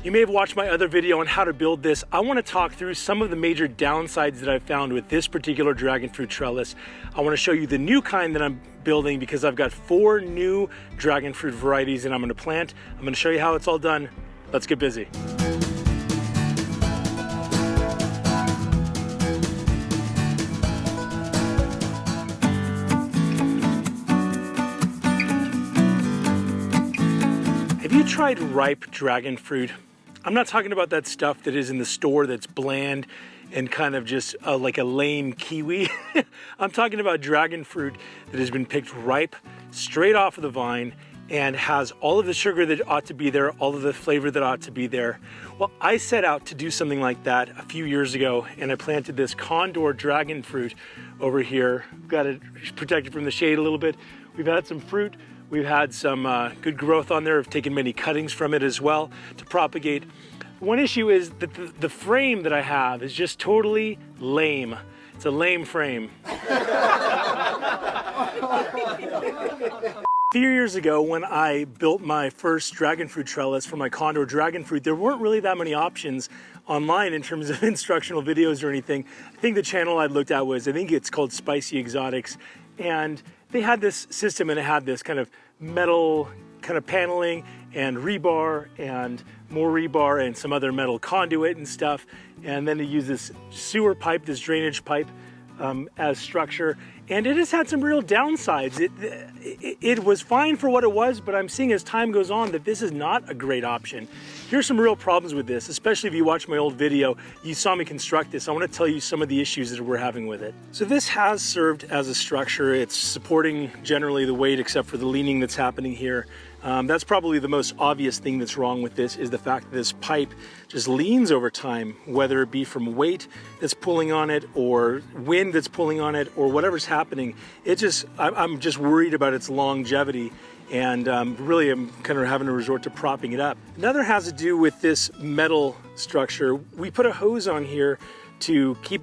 You may have watched my other video on how to build this. I want to talk through some of the major downsides that I've found with this particular dragon fruit trellis. I want to show you the new kind that I'm building because I've got 4 new dragon fruit varieties and I'm going to plant. I'm going to show you how it's all done. Let's get busy. Have you tried ripe dragon fruit? I'm not talking about that stuff that is in the store that's bland and kind of just like a lame kiwi. I'm talking about dragon fruit that has been picked ripe, straight off of the vine, and has all of the sugar that ought to be there, all of the flavor that ought to be there. Well, I set out to do something like that a few years ago, and I planted this condor dragon fruit over here. Got it protected from the shade a little bit. We've had some fruit. We've had some good growth on there. I've taken many cuttings from it as well to propagate. One issue is that the frame that I have is just totally lame. It's a lame frame. A few years ago when I built my first dragon fruit trellis for my condor dragon fruit, there weren't really that many options online in terms of instructional videos or anything. I think the channel I looked at was, I think it's called Spicy Exotics, and they had this system and it had this kind of metal kind of paneling and rebar and more rebar and some other metal conduit and stuff. And then they use this sewer pipe, this drainage pipe as structure. And it has had some real downsides. It was fine for what it was, but I'm seeing as time goes on that this is not a great option. Here's some real problems with this, especially if you watch my old video, you saw me construct this. I want to tell you some of the issues that we're having with it. So this has served as a structure. It's supporting generally the weight except for the leaning that's happening here. That's probably the most obvious thing that's wrong with this is the fact that this pipe just leans over time, whether it be from weight that's pulling on it or wind that's pulling on it or whatever's happening. I'm just worried about its longevity, and really I'm kind of having to resort to propping it up. Another has to do with this metal structure. We put a hose on here to keep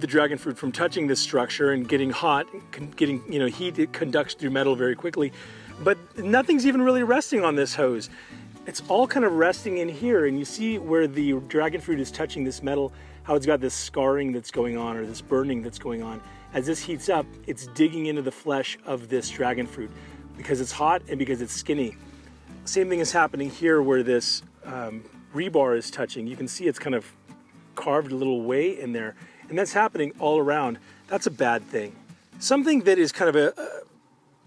the dragon fruit from touching this structure and getting hot, getting heat. It conducts through metal very quickly. But nothing's even really resting on this hose. It's all kind of resting in here, and you see where the dragon fruit is touching this metal, how it's got this scarring that's going on or this burning that's going on. As this heats up, it's digging into the flesh of this dragon fruit because it's hot and because it's skinny. Same thing is happening here where this rebar is touching. You can see it's kind of carved a little way in there, and that's happening all around. That's a bad thing. Something that is kind of a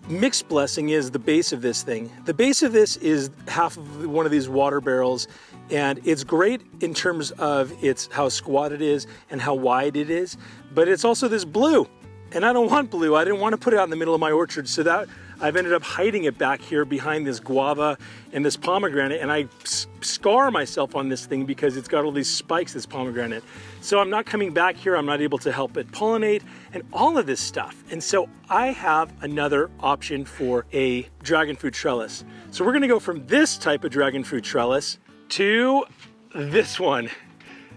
mixed blessing is the base of this thing. The base of this is half of one of these water barrels, and it's great in terms of how squat it is and how wide it is, but it's also this blue, and I don't want blue. I didn't want to put it out in the middle of my orchard, so that I've ended up hiding it back here behind this guava and this pomegranate, and I scar myself on this thing because it's got all these spikes, this pomegranate. So I'm not coming back here, I'm not able to help it pollinate and all of this stuff. And so I have another option for a dragon fruit trellis. So we're gonna go from this type of dragon fruit trellis to this one.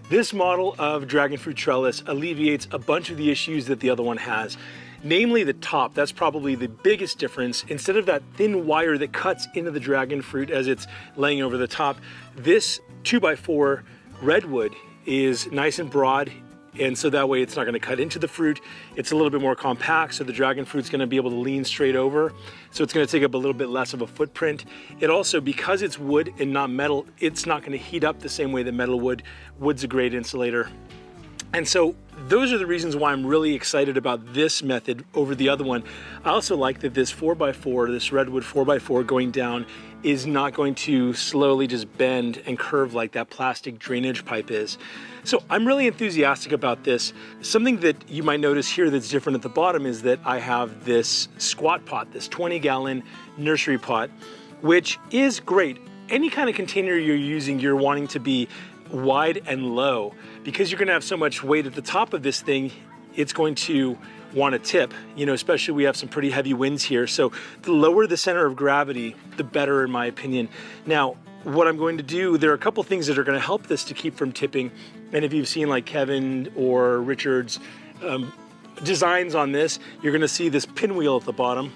This model of dragon fruit trellis alleviates a bunch of the issues that the other one has. Namely the top. That's probably the biggest difference. Instead of that thin wire that cuts into the dragon fruit as it's laying over the top, this 2x4 Redwood is nice and broad, and so that way it's not going to cut into the fruit. It's a little bit more compact, so the dragon fruit's going to be able to lean straight over, so it's going to take up a little bit less of a footprint. It also, because it's wood and not metal, it's not going to heat up the same way that metal would. Wood's a great insulator. And so those are the reasons why I'm really excited about this method over the other one. I also like that this 4x4, this Redwood 4x4 going down is not going to slowly just bend and curve like that plastic drainage pipe is. So I'm really enthusiastic about this. Something that you might notice here that's different at the bottom is that I have this squat pot, this 20-gallon nursery pot, which is great. Any kind of container you're using, you're wanting to be wide and low, because you're going to have so much weight at the top of this thing, it's going to want to tip, especially we have some pretty heavy winds here. So the lower the center of gravity, the better in my opinion. Now, what I'm going to do, there are a couple things that are going to help this to keep from tipping. And if you've seen like Kevin or Richard's designs on this, you're going to see this pinwheel at the bottom.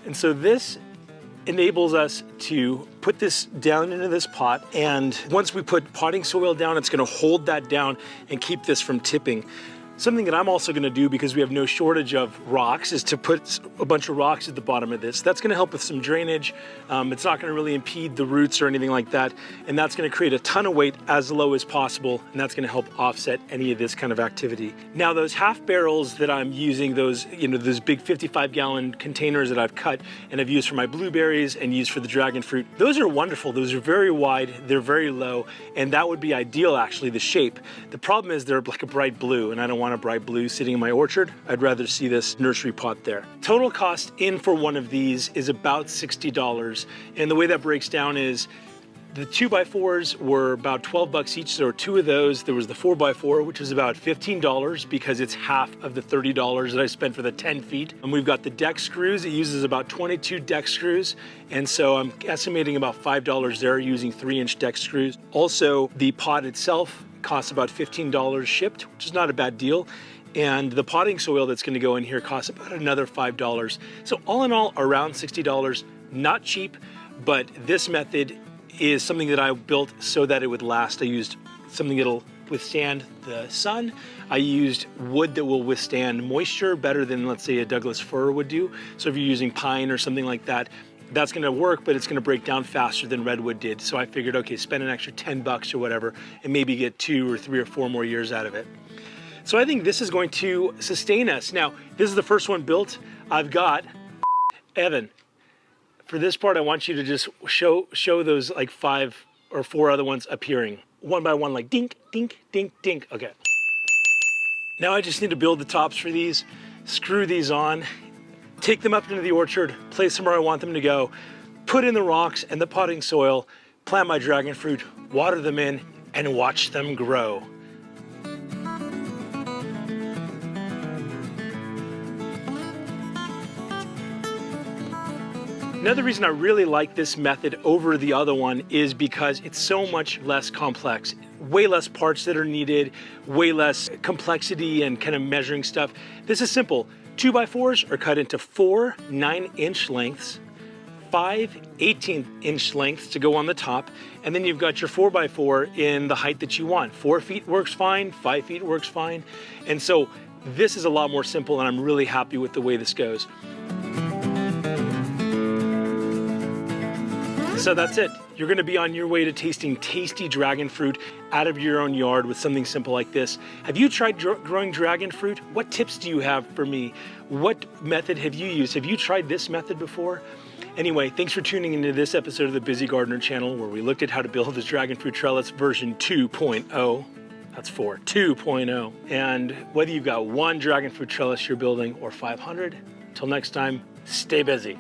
And so this enables us to put this down into this pot, and once we put potting soil down, it's gonna hold that down and keep this from tipping. Something that I'm also gonna do, because we have no shortage of rocks, is to put a bunch of rocks at the bottom of this. That's gonna help with some drainage. It's not gonna really impede the roots or anything like that. And that's gonna create a ton of weight as low as possible. And that's gonna help offset any of this kind of activity. Now, those half barrels that I'm using, those big 55-gallon containers that I've cut and I've used for my blueberries and used for the dragon fruit, those are wonderful. Those are very wide, they're very low, and that would be ideal, actually, the shape. The problem is they're like a bright blue, and I don't want a bright blue sitting in my orchard. I'd rather see this nursery pot there. Total cost in for one of these is about $60. And the way that breaks down is the 2x4s were about 12 bucks each. There were two of those. There was the 4x4, which is about $15 because it's half of the $30 that I spent for the 10 feet. And we've got the deck screws. It uses about 22 deck screws. And so I'm estimating about $5 there using 3-inch deck screws. Also, the pot itself costs about $15 shipped, which is not a bad deal. And the potting soil that's going to go in here costs about another $5. So all in all, around $60. Not cheap, but this method is something that I built so that it would last. I used something that'll withstand the sun. I used wood that will withstand moisture better than, let's say, a Douglas fir would do. So if you're using pine or something like that, that's gonna work, but it's gonna break down faster than Redwood did. So I figured, okay, spend an extra 10 bucks or whatever and maybe get 2 or 3 or 4 more years out of it. So I think this is going to sustain us. Now, this is the first one built. I've got, Evan, for this part, I want you to just show those like 5 or 4 other ones appearing. One by one, like dink, dink, dink, dink. Okay. Now I just need to build the tops for these, screw these on, take them up into the orchard, place them where I want them to go, put in the rocks and the potting soil, plant my dragon fruit, water them in, and watch them grow. Another reason I really like this method over the other one is because it's so much less complex. Way less parts that are needed, way less complexity and kind of measuring stuff. This is simple. 2x4s are cut into 4 9-inch lengths, 5 18-inch lengths to go on the top, and then you've got your 4x4 in the height that you want. 4 feet works fine, 5 feet works fine. And so this is a lot more simple, and I'm really happy with the way this goes. So that's it. You're gonna be on your way to tasting tasty dragon fruit out of your own yard with something simple like this. Have you tried growing dragon fruit? What tips do you have for me? What method have you used? Have you tried this method before? Anyway, thanks for tuning into this episode of the Busy Gardener channel, where we looked at how to build this Dragon Fruit Trellis version 2.0. That's 2.0. And whether you've got 1 Dragon Fruit Trellis you're building or 500, until next time, stay busy.